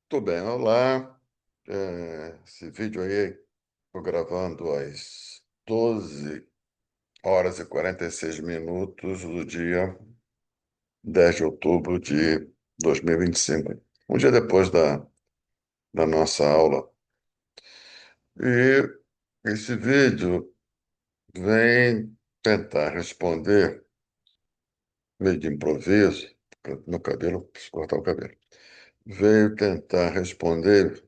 Tudo bem, olá. Esse vídeo aí estou gravando às 12 horas e 46 minutos do dia 10 de outubro de 2025, um dia depois da nossa aula. E esse vídeo vem tentar responder, meio de improviso, no cabelo, preciso cortar o cabelo, veio tentar responder,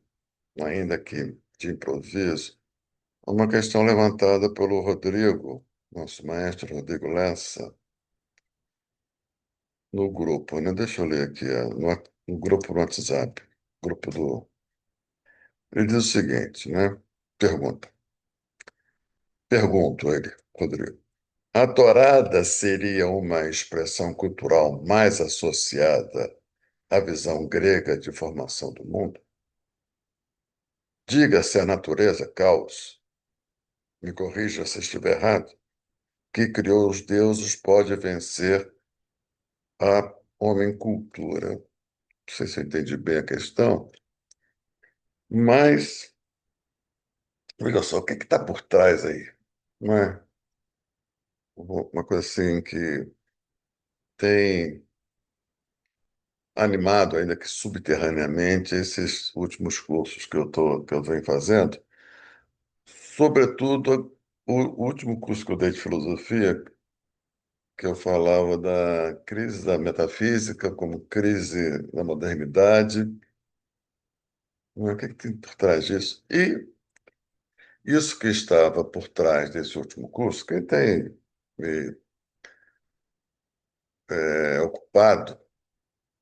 ainda que de improviso, uma questão levantada pelo Rodrigo, nosso maestro Rodrigo Lessa, no grupo, né? Deixa eu ler aqui, no grupo no WhatsApp, grupo do... Ele diz o seguinte, né? Pergunta. Pergunto ele, Rodrigo. A tourada seria uma expressão cultural mais associada à visão grega de formação do mundo? Diga se a natureza, caos, me corrija se estiver errado, que criou os deuses pode vencer a homem-cultura. Não sei se eu entendi bem a questão, mas olha só, o que está por trás aí? Não é uma coisa assim que tem animado, ainda que subterraneamente, esses últimos cursos que eu venho fazendo, sobretudo o último curso que eu dei de filosofia, que eu falava da crise da metafísica como crise da modernidade, não é? O que tem por trás disso? E isso que estava por trás desse último curso, quem tem me ocupado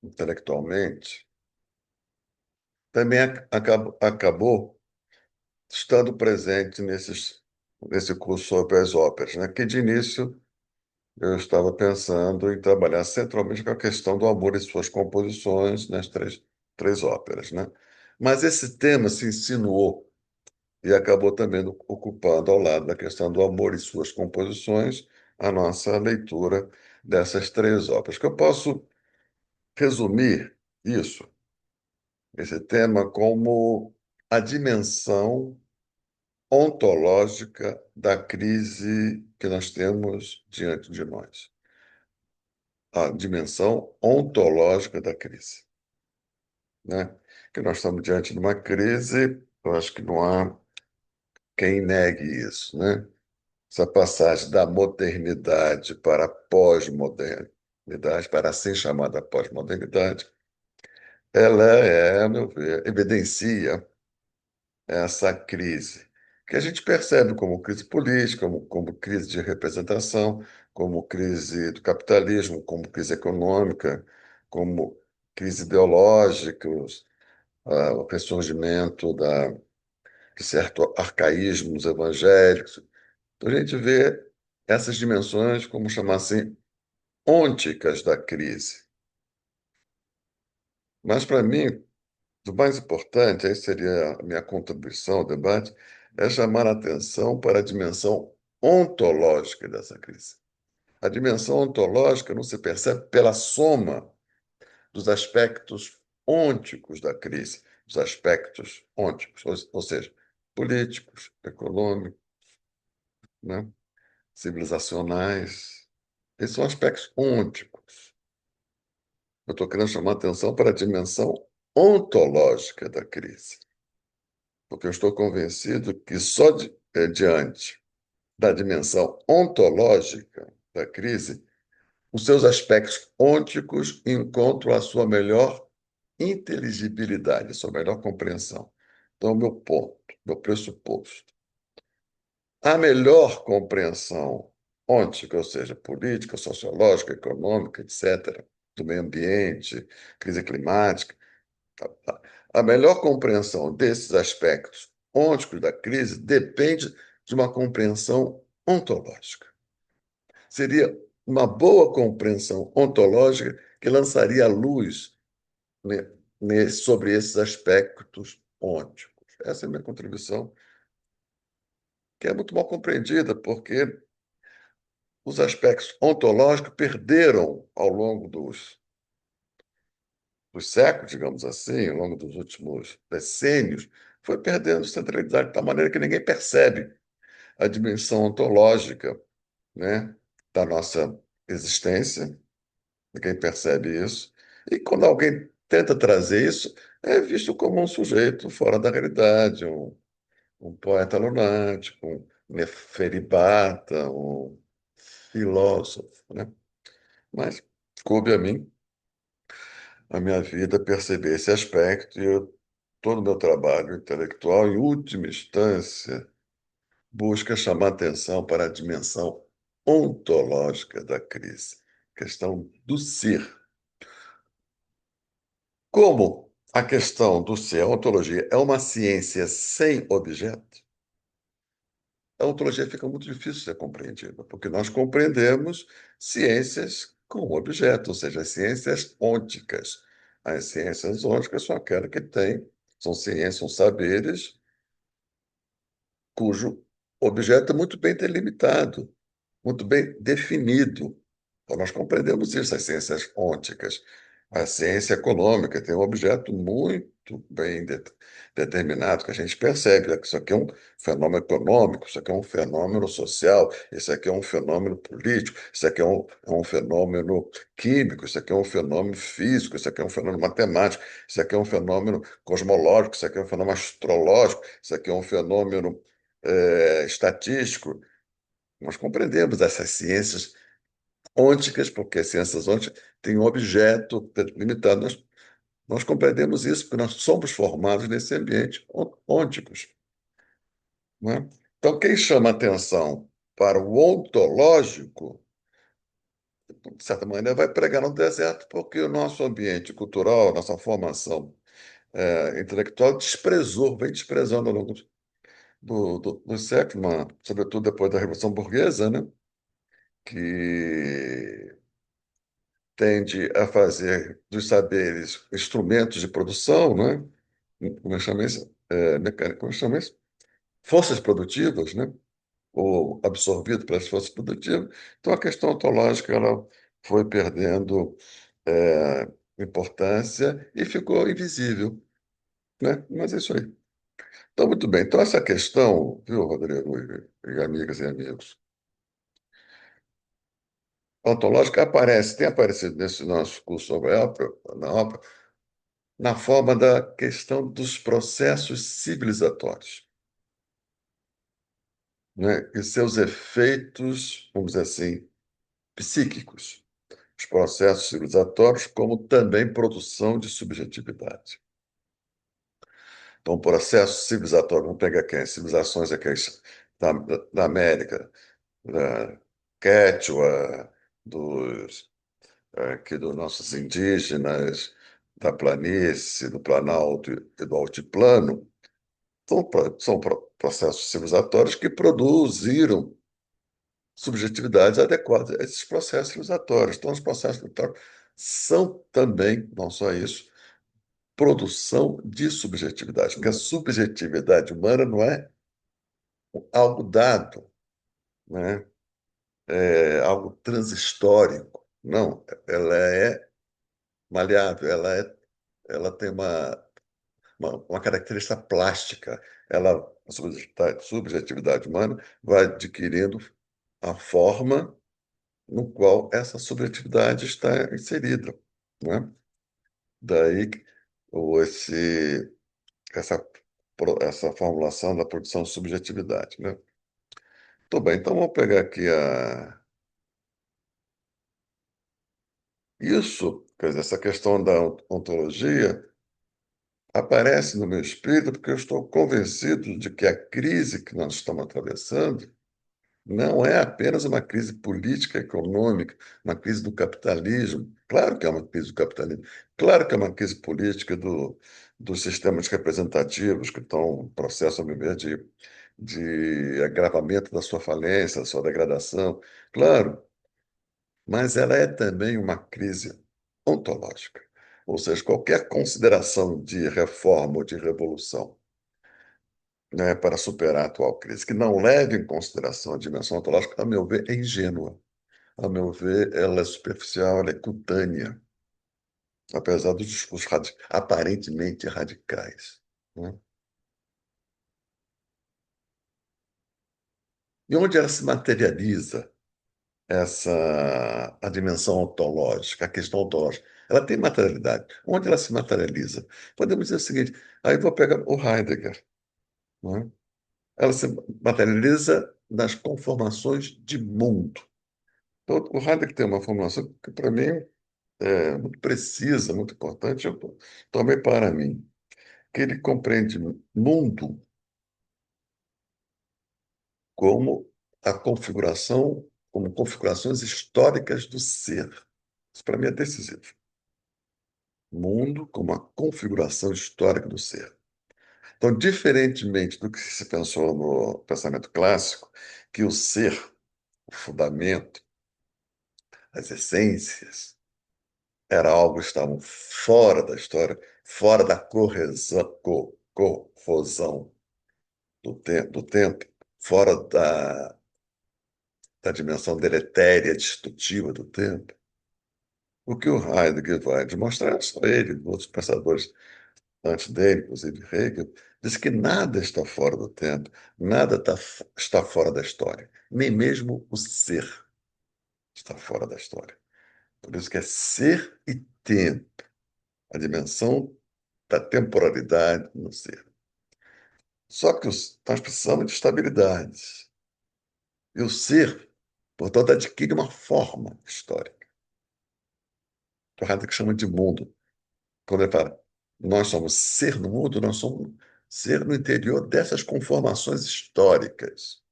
intelectualmente, também acabou estando presente nesse curso sobre as óperas, né? Que de início eu estava pensando em trabalhar centralmente com a questão do amor e suas composições nas três óperas, né? Mas esse tema se insinuou e acabou também ocupando ao lado da questão do amor e suas composições a nossa leitura dessas três óperas. Que eu posso resumir isso, esse tema, como a dimensão ontológica da crise que nós temos diante de nós. A dimensão ontológica da crise, né? Que nós estamos diante de uma crise, eu acho que não há quem negue isso, né? Essa passagem da modernidade para a pós-modernidade, para a assim chamada pós-modernidade, ela é, a meu ver, evidencia essa crise, que a gente percebe como crise política, como crise de representação, como crise do capitalismo, como crise econômica, como crise ideológica, o ressurgimento de certos arcaísmos evangélicos. Então, a gente vê essas dimensões, como chamar assim, ônticas da crise. Mas, para mim, o mais importante, aí seria a minha contribuição ao debate, é chamar a atenção para a dimensão ontológica dessa crise. A dimensão ontológica não se percebe pela soma dos aspectos ônticos da crise, os aspectos ônticos, ou seja, políticos, econômicos, né, civilizacionais. Esses são aspectos ônticos. Eu estou querendo chamar a atenção para a dimensão ontológica da crise, porque eu estou convencido que só diante da dimensão ontológica da crise, os seus aspectos ônticos encontram a sua melhor inteligibilidade, a sua melhor compreensão. Então, meu ponto, meu pressuposto. A melhor compreensão ôntica, ou seja, política, sociológica, econômica, etc., do meio ambiente, crise climática, tá, tá. A melhor compreensão desses aspectos ônticos da crise depende de uma compreensão ontológica. Seria uma boa compreensão ontológica que lançaria a luz, né, sobre esses aspectos ônticos. Essa é a minha contribuição, que é muito mal compreendida, porque os aspectos ontológicos perderam, ao longo dos séculos, digamos assim, ao longo dos últimos decênios, foi perdendo centralidade de tal maneira que ninguém percebe a dimensão ontológica, né, da nossa existência, ninguém percebe isso. E quando alguém tenta trazer isso, é visto como um sujeito fora da realidade, um poeta lunático, um neferibata, um filósofo, né? Mas coube a mim, a minha vida, perceber esse aspecto e todo o meu trabalho intelectual, em última instância, busca chamar atenção para a dimensão ontológica da crise, questão do ser. Como a questão do ser, a ontologia, é uma ciência sem objeto, a ontologia fica muito difícil de ser compreendida, porque nós compreendemos ciências com objeto, ou seja, as ciências ônticas. As ciências ônticas são aquelas que têm, são ciências, são saberes cujo objeto é muito bem delimitado, muito bem definido. Então, nós compreendemos isso, as ciências ônticas. A ciência econômica tem um objeto muito bem determinado, que a gente percebe, né, que isso aqui é um fenômeno econômico, isso aqui é um fenômeno social, isso aqui é um fenômeno político, isso aqui é um fenômeno químico, isso aqui é um fenômeno físico, isso aqui é um fenômeno matemático, isso aqui é um fenômeno cosmológico, isso aqui é um fenômeno astrológico, isso aqui é um fenômeno estatístico. Nós compreendemos essas ciências ônticas, porque as ciências ônticas têm um objeto limitado. Nós compreendemos isso porque nós somos formados nesse ambiente ônticos, né? Então, quem chama atenção para o ontológico, de certa maneira, vai pregar no deserto, porque o nosso ambiente cultural, nossa formação intelectual desprezou, vem desprezando ao longo do século, sobretudo depois da Revolução Burguesa, né? Que tende a fazer dos saberes instrumentos de produção, né? Como é que chama isso? Como é que chama isso? Forças produtivas, né? Ou absorvido pelas forças produtivas. Então, a questão ontológica ela foi perdendo importância e ficou invisível, né? Mas é isso aí. Então, muito bem. Então, essa questão, viu, Rodrigo, e amigas e amigos, ontológica aparece, tem aparecido nesse nosso curso sobre a ópera, na ópera, na forma da questão dos processos civilizatórios, né? E seus efeitos, vamos dizer assim, psíquicos. Os processos civilizatórios, como também produção de subjetividade. Então, o processo civilizatório, vamos pegar aqui as civilizações aqui da América, da Quechua, aqui dos nossos indígenas, da planície, do Planalto e do Altiplano, são processos civilizatórios que produziram subjetividades adequadas a esses processos civilizatórios. Então, os processos civilizatórios são também, não só isso, produção de subjetividade, porque a subjetividade humana não é algo dado, né? É algo transhistórico. Não, ela é maleável, ela tem uma característica plástica. A subjetividade humana vai adquirindo a forma no qual essa subjetividade está inserida, né? Daí o- esse, essa formulação da produção de subjetividade, né? Tudo bem, então vamos pegar aqui isso, quer dizer, essa questão da ontologia aparece no meu espírito porque eu estou convencido de que a crise que nós estamos atravessando não é apenas uma crise política, econômica, uma crise do capitalismo. Claro que é uma crise do capitalismo. Claro que é uma crise política dos sistemas representativos que estão em processo, a meu ver, de agravamento da sua falência, da sua degradação. Claro, mas ela é também uma crise ontológica. Ou seja, qualquer consideração de reforma ou de revolução, né, para superar a atual crise, que não leve em consideração a dimensão ontológica, a meu ver, é ingênua. A meu ver, ela é superficial, ela é cutânea. apesar dos discursos aparentemente radicais, né? E onde ela se materializa, a dimensão ontológica, a questão ontológica? Ela tem materialidade. Onde ela se materializa? Podemos dizer o seguinte, aí vou pegar o Heidegger, né? Ela se materializa nas conformações de mundo. Então, o Heidegger tem uma formulação que, para mim, é muito precisa, muito importante, eu tomei para mim, que ele compreende mundo como a configuração, como configurações históricas do ser. Isso para mim é decisivo. Mundo como a configuração histórica do ser. Então, diferentemente do que se pensou no pensamento clássico, que o ser, o fundamento, as essências, era algo que estavam fora da história, fora da corrosão do tempo, fora da dimensão deletéria, destrutiva do tempo. O que o Heidegger vai demonstrar, não só ele, outros pensadores antes dele, inclusive Hegel, diz que nada está fora do tempo, nada está fora da história, nem mesmo o ser está fora da história. Por isso que é ser e tempo, a dimensão da temporalidade no ser. Só que nós precisamos de estabilidade. E o ser, portanto, adquire uma forma histórica. O Heidegger chama de mundo. Quando ele fala, nós somos ser no mundo, nós somos ser no interior dessas conformações históricas.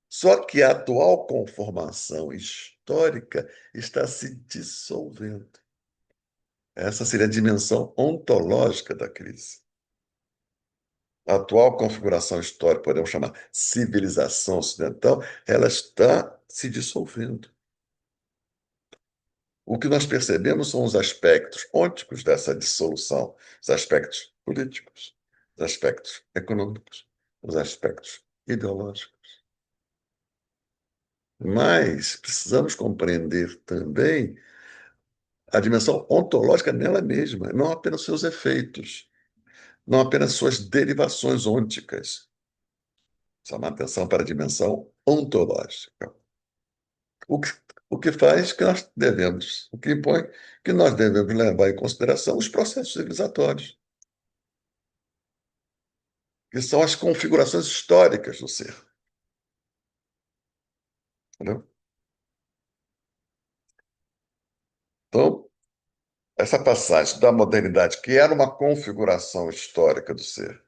Só que a atual conformação histórica está se dissolvendo. Essa seria a dimensão ontológica da crise. A atual configuração histórica, podemos chamar civilização ocidental, ela está se dissolvendo. O que nós percebemos são os aspectos ônticos dessa dissolução, os aspectos políticos, os aspectos econômicos, os aspectos ideológicos. Mas precisamos compreender também a dimensão ontológica nela mesma, não apenas seus efeitos, não apenas suas derivações ônticas. Chamar atenção para a dimensão ontológica. O que, o que faz que nós devemos, o que impõe que nós devemos levar em consideração os processos civilizatórios, que são as configurações históricas do ser. Entendeu? Então, essa passagem da modernidade, que era uma configuração histórica do ser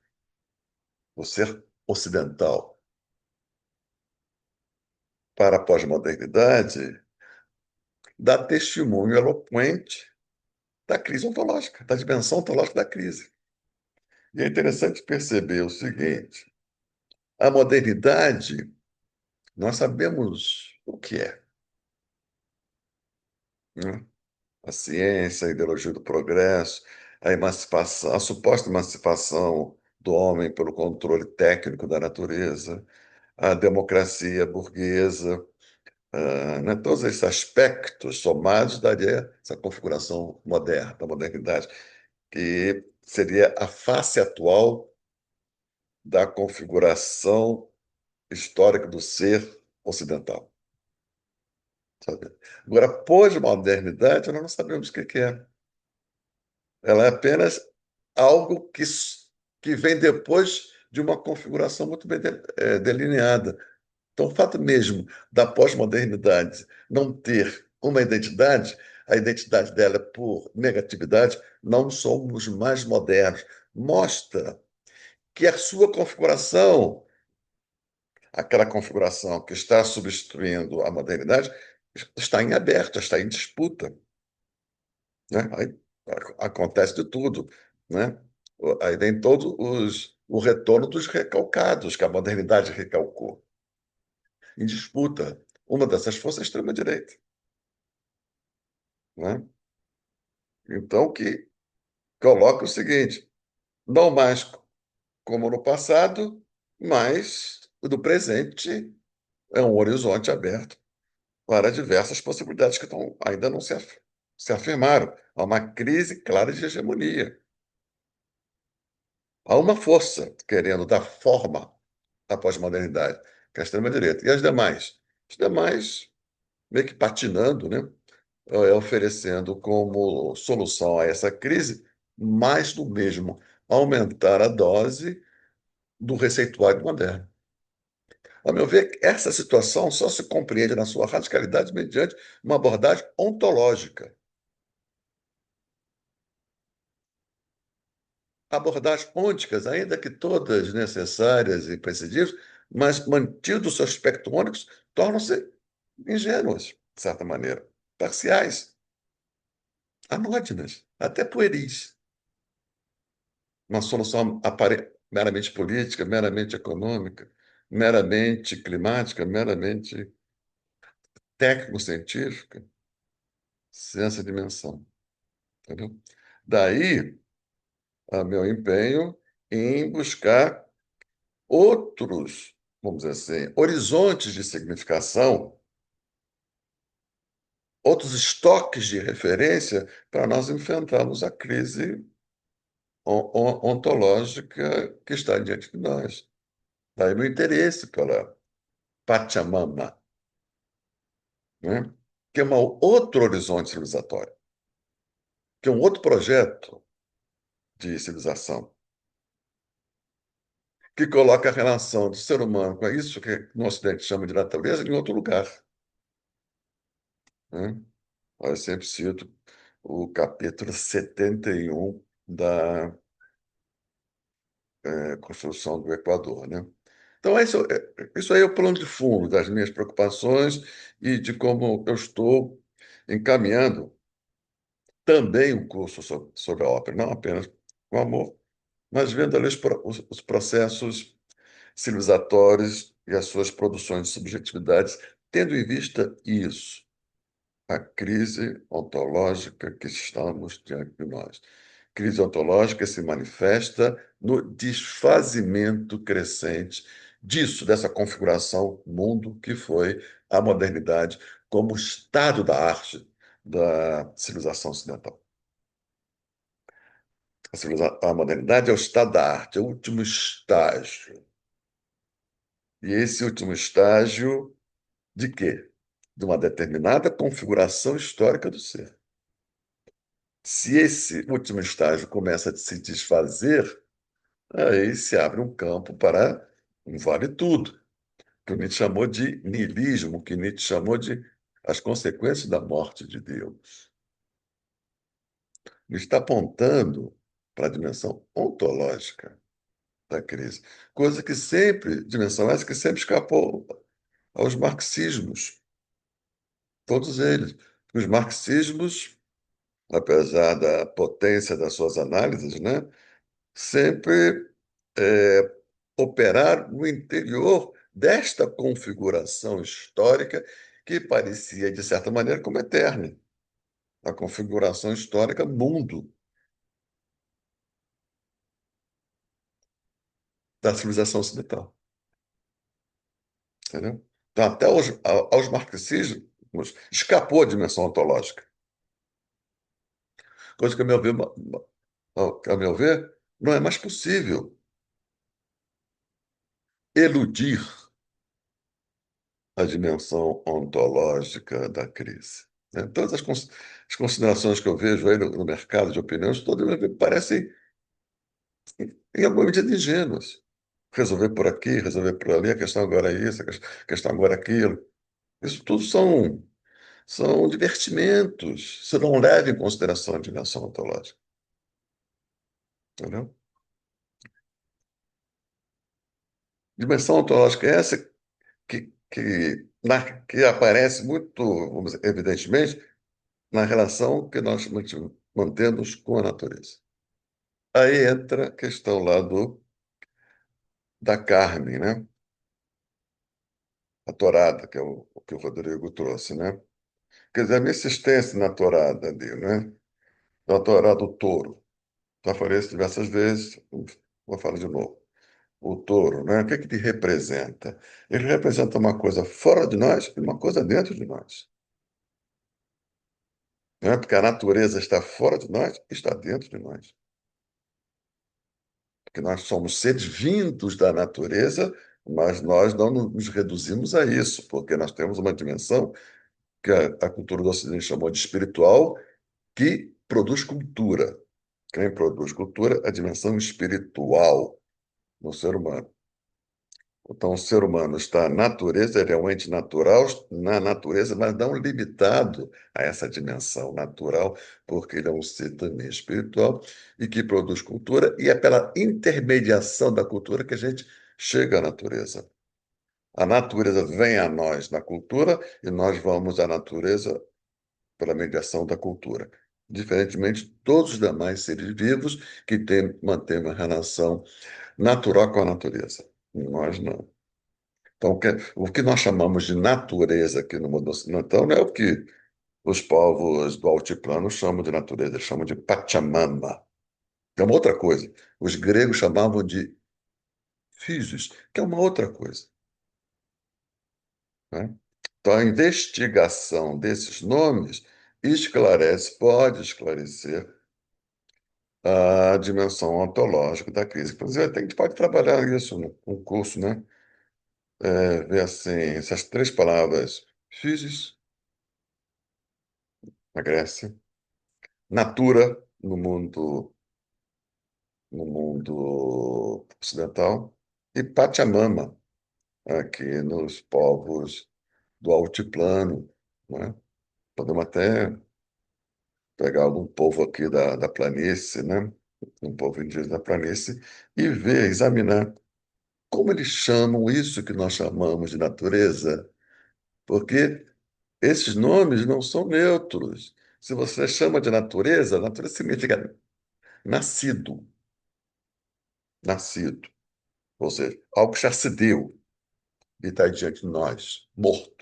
ocidental, para a pós-modernidade, dá testemunho eloquente da crise ontológica, da dimensão ontológica da crise. E é interessante perceber o seguinte: a modernidade, nós sabemos o que é, né? A ciência, a ideologia do progresso, a emancipação, a suposta emancipação do homem pelo controle técnico da natureza, a democracia burguesa, né? Todos esses aspectos somados daria essa configuração moderna, da modernidade, que seria a face atual da configuração histórica do ser ocidental. Sabe? Agora, pós-modernidade, nós não sabemos o que é. Ela é apenas algo que vem depois de uma configuração muito bem delineada. Então, o fato mesmo da pós-modernidade não ter uma identidade, a identidade dela é por negatividade, não somos mais modernos. Mostra que a sua configuração, aquela configuração que está substituindo a modernidade, está em aberto, está em disputa, né? Aí acontece de tudo, né? Aí vem o retorno dos recalcados, que a modernidade recalcou, em disputa. Uma dessas forças é a extrema-direita, né? Então, que coloca o seguinte: não mais como no passado, mas no presente é um horizonte aberto para diversas possibilidades que ainda não se se afirmaram. Há uma crise clara de hegemonia. Há uma força querendo dar forma à pós-modernidade, que é a extrema-direita. E as demais? As demais meio que patinando, né? Oferecendo como solução a essa crise mais do mesmo, aumentar a dose do receituário moderno. Ao meu ver, essa situação só se compreende na sua radicalidade mediante uma abordagem ontológica. Abordagens ônticas, ainda que todas necessárias e imprescindíveis, mas mantido o seu aspecto ônicos, tornam-se ingênuas, de certa maneira, parciais, anódinas, até pueris. Uma solução meramente política, meramente econômica, meramente climática, meramente técnico-científica, sem essa dimensão. Entendeu? Daí, meu empenho em buscar outros, vamos dizer assim, horizontes de significação, outros estoques de referência para nós enfrentarmos a crise ontológica que está diante de nós. Daí meu interesse pela Pachamama, né? Que é outro horizonte civilizatório, que é um outro projeto de civilização, que coloca a relação do ser humano com isso que no Ocidente chama de natureza em outro lugar. Né? Eu sempre cito o capítulo 71 da Constituição do Equador. Né? Então, isso aí é o plano de fundo das minhas preocupações e de como eu estou encaminhando também um curso sobre a ópera, não apenas com amor, mas vendo ali os processos civilizatórios e as suas produções de subjetividades, tendo em vista isso, a crise ontológica que estamos diante de nós. Crise ontológica se manifesta no desfazimento crescente disso, dessa configuração mundo que foi a modernidade como estado da arte da civilização ocidental. A modernidade é o estado da arte, é o último estágio. E esse último estágio de quê? De uma determinada configuração histórica do ser. Se esse último estágio começa a se desfazer, aí se abre um campo para um vale tudo, que o Nietzsche chamou de niilismo, que Nietzsche chamou de as consequências da morte de Deus. Ele está apontando para a dimensão ontológica da crise, coisa que sempre, dimensão essa que sempre escapou aos marxismos, todos eles. Os marxismos, apesar da potência das suas análises, né, sempre é, operaram no interior desta configuração histórica que parecia, de certa maneira, como eterna. A configuração histórica mundo da civilização ocidental. Entendeu? Então, até aos marxismos, escapou a dimensão ontológica. Coisa que, a meu ver, não é mais possível eludir a dimensão ontológica da crise. Né? Todas as considerações que eu vejo aí no mercado de opiniões, todas me parecem, em alguma medida, ingênuas. Resolver por aqui, resolver por ali, a questão agora é isso, a questão agora é aquilo. Isso tudo são divertimentos. Você não leva em consideração a dimensão ontológica. Entendeu? Dimensão ontológica é essa que aparece muito, vamos dizer, evidentemente, na relação que nós mantemos com a natureza. Aí entra a questão lá da carne, né? A torada, que é o que o Rodrigo trouxe, né? Quer dizer, a minha insistência na torada ali, né? Na torada do touro. Já falei isso diversas vezes, vou falar de novo. O touro, né? O que que ele representa? Ele representa uma coisa fora de nós e uma coisa dentro de nós. Não é porque a natureza está fora de nós, está dentro de nós. Porque nós somos seres vindos da natureza, mas nós não nos reduzimos a isso, porque nós temos uma dimensão que a cultura do Ocidente chamou de espiritual, que produz cultura. Quem produz cultura é a dimensão espiritual no ser humano. Então, o ser humano está na natureza, ele é um ente natural na natureza, mas não limitado a essa dimensão natural, porque ele é um ser também espiritual e que produz cultura, e é pela intermediação da cultura que a gente chega à natureza. A natureza vem a nós na cultura e nós vamos à natureza pela mediação da cultura. Diferentemente de todos os demais seres vivos que mantêm uma relação natural com a natureza. Nós não. Então, o que nós chamamos de natureza aqui no mundo ocidental não é o que os povos do altiplano chamam de natureza, eles chamam de Pachamama. Que é uma outra coisa. Os gregos chamavam de physis, que é uma outra coisa. Né? Então, a investigação desses nomes pode esclarecer a dimensão ontológica da crise. Inclusive, a gente pode trabalhar isso num curso, né? Ver assim, essas três palavras, physis, na Grécia, natura no mundo ocidental e Pachamama aqui nos povos do altiplano, né? Podemos até pegar algum povo aqui da planície, né? Um povo indígena da planície e ver, examinar como eles chamam isso que nós chamamos de natureza, porque esses nomes não são neutros. Se você chama de natureza, natureza significa nascido, nascido. Ou seja, algo que já se deu e está diante de nós, morto.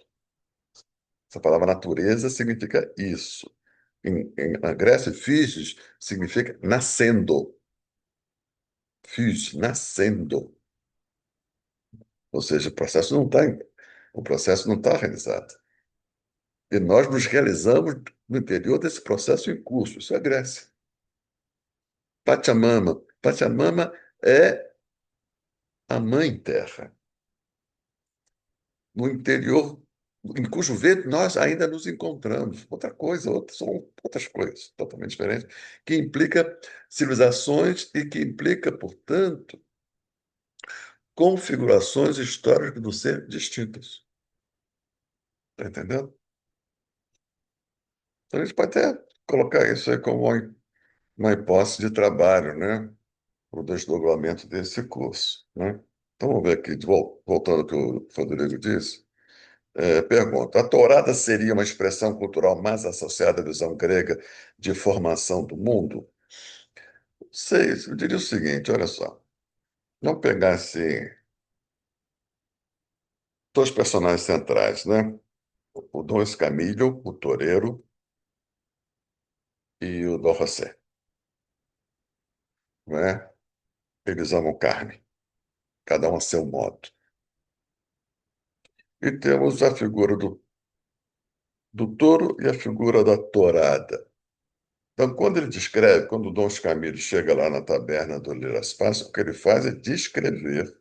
Essa palavra natureza significa isso. Na Grécia, physis significa nascendo. Phys, nascendo. Ou seja, o processo não está realizado. E nós nos realizamos no interior desse processo em curso. Isso é a Grécia. Pachamama. Pachamama é a mãe terra. No interior, em cujo vento nós ainda nos encontramos. Outra coisa, são outras coisas totalmente diferentes, que implica civilizações e que implica, portanto, configurações históricas do ser distintas. Está entendendo? Então, a gente pode até colocar isso aí como uma hipótese de trabalho, né? Para o desdobramento desse curso, né? Então, vamos ver aqui, voltando ao que o Rodrigo disse. Pergunta: a tourada seria uma expressão cultural mais associada à visão grega de formação do mundo? Sei, eu diria o seguinte: olha só, vamos pegar assim, dois personagens centrais, né? O Dom Escamilho, o toureiro, e o Dom José, né? Eles amam carne, cada um a seu modo. E temos a figura do touro e a figura da tourada. Então, quando o Dom Escamilho chega lá na taberna do Liraspácio, o que ele faz é descrever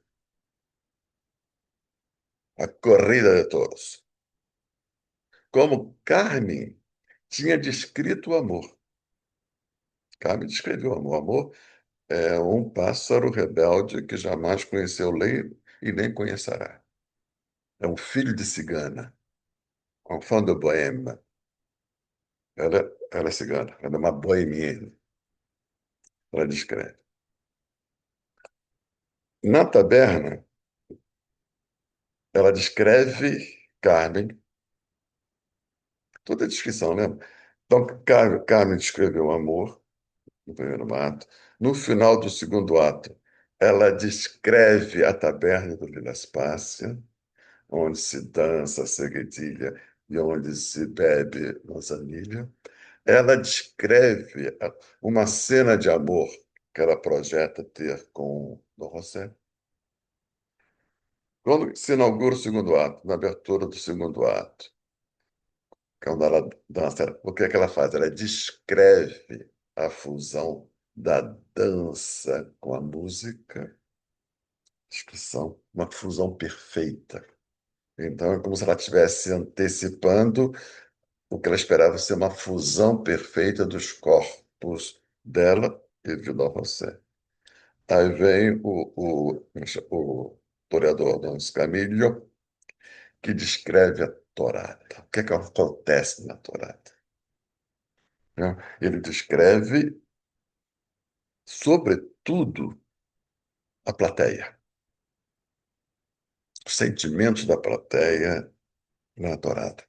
a corrida de touros. Como Carmen tinha descrito o amor. Carmen descreveu o amor. O amor é um pássaro rebelde que jamais conheceu lei e nem conhecerá. É um filho de cigana, um fã do boêmia. Ela é cigana, ela é uma boêmienne, ela descreve. Na taberna, ela descreve Carmen, toda a descrição, né? Então, Carmen descreveu o amor no primeiro ato. No final do segundo ato, ela descreve a taberna do Vila Spácia, onde se dança a seguedilha e onde se bebe manzanilha. Ela descreve uma cena de amor que ela projeta ter com Dom José. Quando se inaugura o segundo ato, na abertura do segundo ato, quando ela dança, o que é que ela faz? Ela descreve a fusão da dança com a música, descrição, uma fusão perfeita. Então, é como se ela estivesse antecipando o que ela esperava ser uma fusão perfeita dos corpos dela e de Dom José. Aí vem o toreador Dom Escamillo, que descreve a tourada. O que acontece na tourada? Né? Ele descreve, sobretudo, a plateia, os sentimentos da plateia na tourada.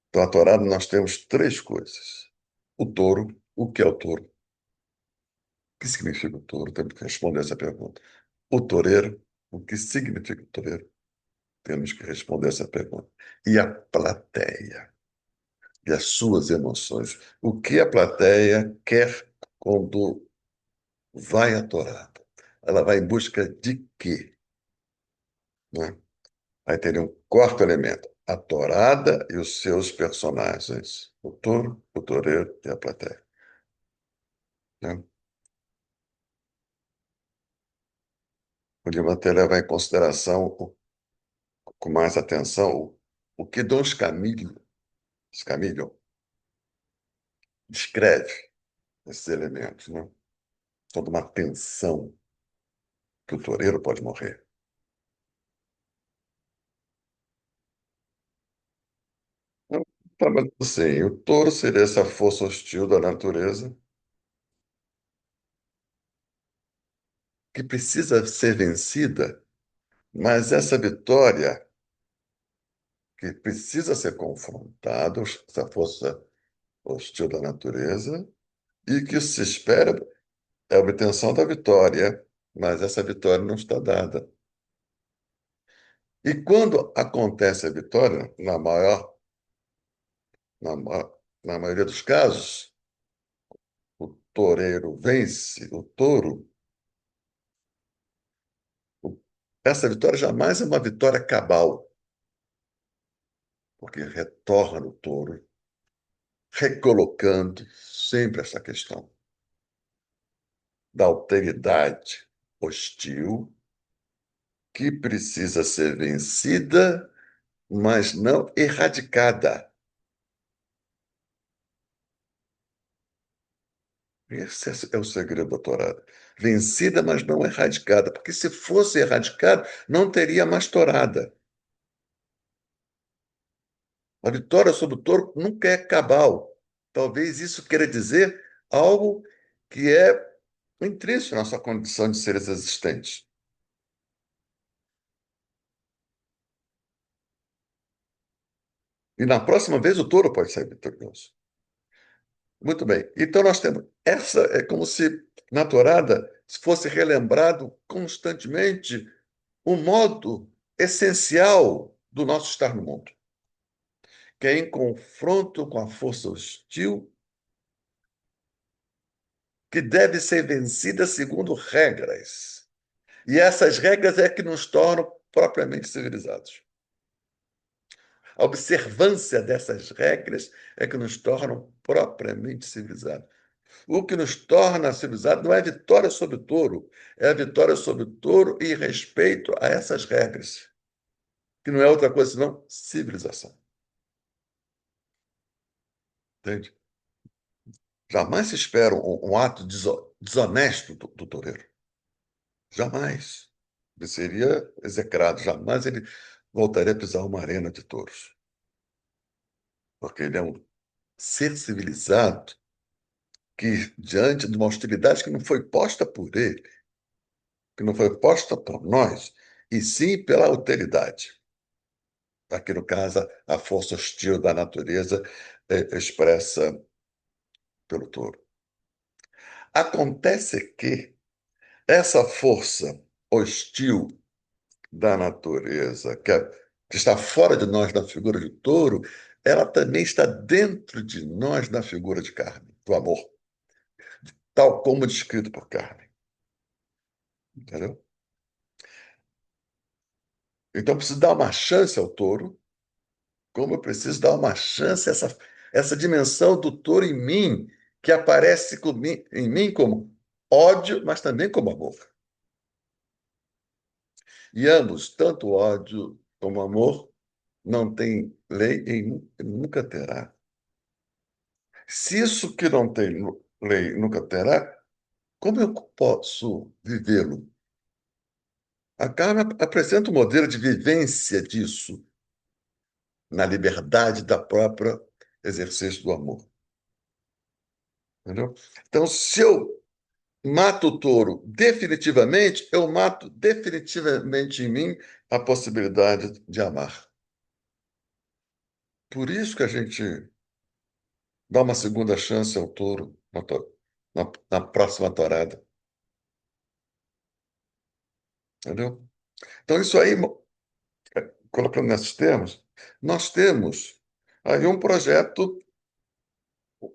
Então, a tourada nós temos três coisas. O touro, o que é o touro? O que significa o touro? Temos que responder essa pergunta. O toureiro, o que significa o toureiro? Temos que responder essa pergunta. E a plateia, e as suas emoções. O que a plateia quer quando vai à tourada? Ela vai em busca de quê? Né? Aí teria um quarto elemento, a tourada e os seus personagens, o touro, o toureiro e a plateia. Né? O Diamante leva em consideração, com mais atenção, o que Dom Escamillo descreve esses elementos, né? Toda uma tensão que o toureiro pode morrer. Então, tá, mas assim, o touro seria essa força hostil da natureza que precisa ser vencida, mas essa vitória que precisa ser confrontada, essa força hostil da natureza, e que se espera é a obtenção da vitória, mas essa vitória não está dada. E quando acontece a vitória, na maioria dos casos, o toureiro vence o touro, o- essa vitória jamais é uma vitória cabal, porque retorna o touro, recolocando sempre essa questão da alteridade hostil que precisa ser vencida, mas não erradicada. Esse é o segredo da tourada. Vencida, mas não erradicada, porque se fosse erradicada, não teria mais tourada. A vitória sobre o touro nunca é cabal. Talvez isso queira dizer algo que é intrínseco à nossa condição de seres existentes. E na próxima vez o touro pode sair vitorioso. Muito bem. Então nós temos essa é como se na tourada fosse relembrado constantemente o modo essencial do nosso estar no mundo, que é em confronto com a força hostil que deve ser vencida segundo regras. E essas regras é que nos tornam propriamente civilizados. A observância dessas regras é que nos tornam propriamente civilizados. O que nos torna civilizados não é a vitória sobre o touro, é a vitória sobre o touro e respeito a essas regras, que não é outra coisa senão civilização. Entende? Jamais se espera um ato desonesto do toureiro. Jamais. Ele seria execrado. Jamais ele voltaria a pisar uma arena de touros. Porque ele é um ser civilizado que, diante de uma hostilidade que não foi posta por ele, que não foi posta por nós, e sim pela alteridade. Aqui, no caso, a força hostil da natureza expressa pelo touro. Acontece que essa força hostil da natureza, que está fora de nós na figura de touro, ela também está dentro de nós na figura de carne, do amor, tal como descrito por Carmen. Entendeu? Então, preciso dar uma chance ao touro, como eu preciso dar uma chance a essa dimensão do touro em mim, que aparece em mim como ódio, mas também como amor. E ambos, tanto ódio como amor, não tem lei e nunca terá. Se isso que não tem lei nunca terá, como eu posso vivê-lo? A Karma apresenta um modelo de vivência disso, na liberdade da própria exercício do amor. Entendeu? Então, se eu mato o touro definitivamente, eu mato definitivamente em mim a possibilidade de amar. Por isso que a gente dá uma segunda chance ao touro na próxima torada. Entendeu? Então, isso aí, colocando nesses termos, nós temos aí um projeto,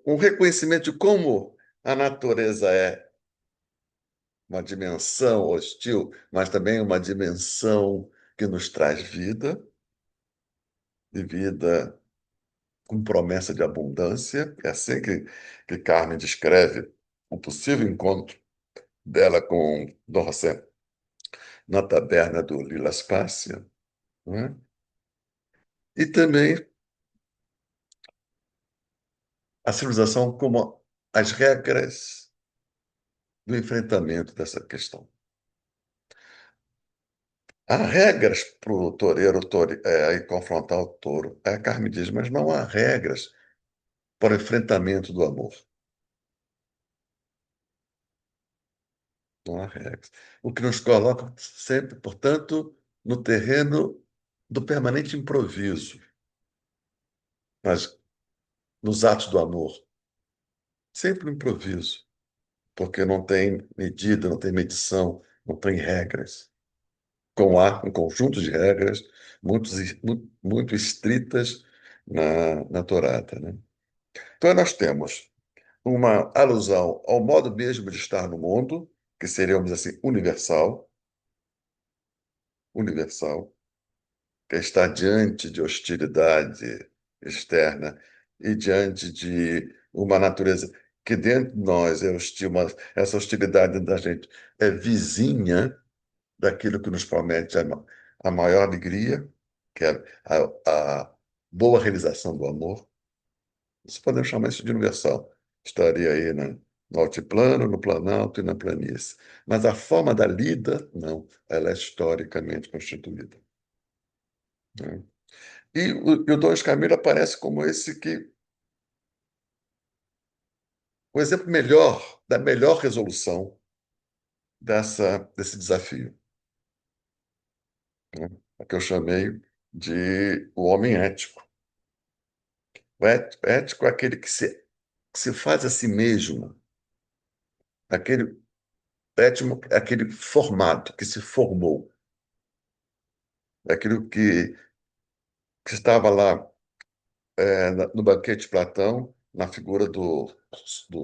um reconhecimento de como a natureza é uma dimensão hostil, mas também uma dimensão que nos traz vida, e vida com promessa de abundância. É assim que Carmen descreve o possível encontro dela com Dom José na taberna do Lila Spácia, não é? E também a civilização como as regras do enfrentamento dessa questão. Há regras para o toureiro aí confrontar o touro. A Carmen diz, mas não há regras para o enfrentamento do amor. Não há regras. O que nos coloca sempre, portanto, no terreno do permanente improviso, mas nos atos do amor. Sempre no improviso, porque não tem medida, não tem medição, não tem regras. Há um conjunto de regras muito estritas na Torá, né? Então, nós temos uma alusão ao modo mesmo de estar no mundo, que seria, vamos dizer assim, universal, que é estar diante de hostilidade externa e diante de uma natureza que dentro de nós é hostil, mas essa hostilidade dentro da gente é vizinha daquilo que nos promete a maior alegria, que é a boa realização do amor. Isso podemos chamar isso de universal. Estaria aí, né, no altiplano, no planalto e na planície. Mas a forma da lida, não, ela é historicamente constituída, né? E o Dom Escamila aparece como o exemplo melhor, da melhor resolução desse desafio, né? O que eu chamei de o homem ético. O ético é aquele que se faz a si mesmo, aquele ético é aquele formado, que se formou, é aquilo que estava lá no banquete de Platão, na figura do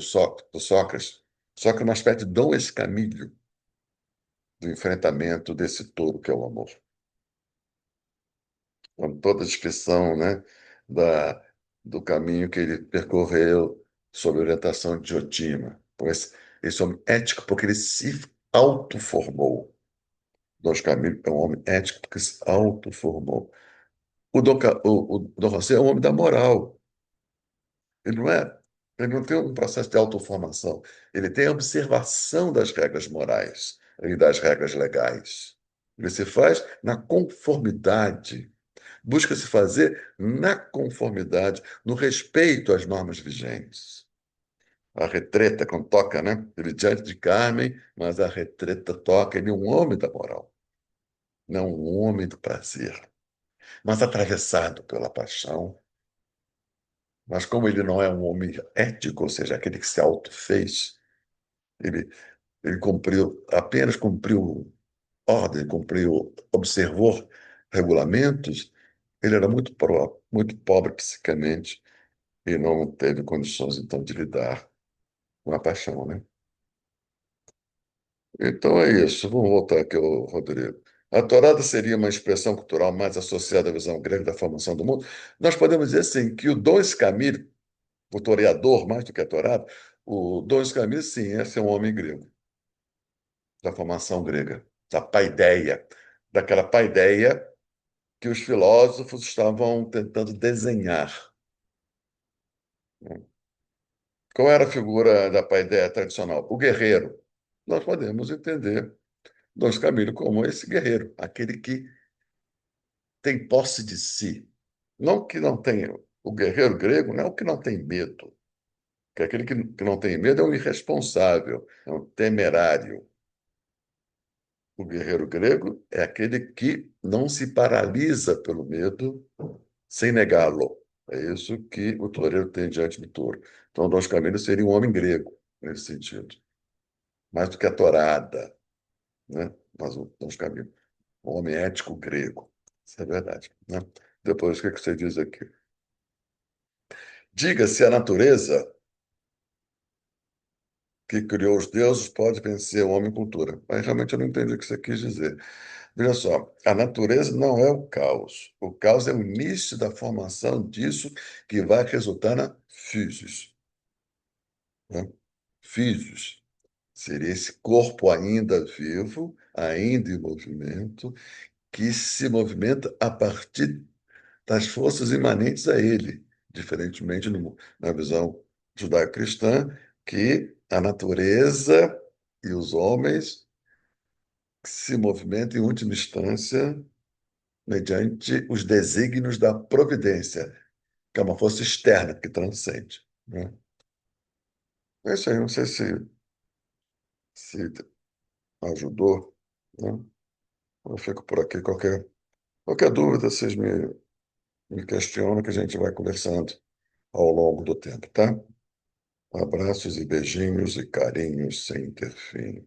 Sócrates. Sócrates é uma espécie de Dom Escamilho do enfrentamento desse touro que é o amor. Com toda a descrição, né, da, do caminho que ele percorreu sob a orientação de Diotima. Pois esse homem ético, porque ele se autoformou. Dom Camilo é um homem ético porque se autoformou. O Dom José é um homem da moral. Ele não é, ele não tem um processo de autoformação. Ele tem a observação das regras morais e das regras legais. Ele se faz na conformidade. Busca se fazer na conformidade, no respeito às normas vigentes. A retreta, quando toca, né? Ele diante de Carmen, mas a retreta toca. Ele é um homem da moral, não um homem do prazer, mas atravessado pela paixão. Mas como ele não é um homem ético, ou seja, aquele que se autofez, ele, ele apenas cumpriu ordem, observou regulamentos, ele era muito pobre psicamente e não teve condições, então, de lidar com a paixão, né? Então é isso. Vamos voltar aqui ao Rodrigo. A torada seria uma expressão cultural mais associada à visão grega da formação do mundo. Nós podemos dizer, sim, que o Dom Escamilho, o toreador, mais do que a torada, o Dom Escamillo, sim, esse é um homem grego, da formação grega, da paideia, daquela paideia que os filósofos estavam tentando desenhar, né? Qual era a figura da paideia tradicional? O guerreiro. Nós podemos entender Dom Camilo como esse guerreiro, aquele que tem posse de si. Não que não tenha. O guerreiro grego não é o que não tem medo, que aquele que não tem medo é um irresponsável, é um temerário. O guerreiro grego é aquele que não se paralisa pelo medo sem negá-lo. É isso que o toureiro tem diante do touro. Então, Dom Camilo seria um homem grego, nesse sentido. Mais do que a torada, né? Mas o Dom Camilo, um homem ético grego. Isso é verdade, né? Depois, o que você diz aqui? Diga se a natureza que criou os deuses pode vencer o homem cultura. Mas realmente eu não entendi o que você quis dizer. Veja só, a natureza não é o caos. O caos é o início da formação disso que vai resultar na physis, né? Physis seria esse corpo ainda vivo, ainda em movimento, que se movimenta a partir das forças imanentes a ele, diferentemente na visão judaico-cristã, que a natureza e os homens se movimentam em última instância mediante os desígnios da providência, que é uma força externa que transcende, né? É isso aí, não sei se ajudou, né? Eu fico por aqui. Qualquer dúvida, vocês me questionam que a gente vai conversando ao longo do tempo, tá? Abraços e beijinhos e carinhos sem ter fim.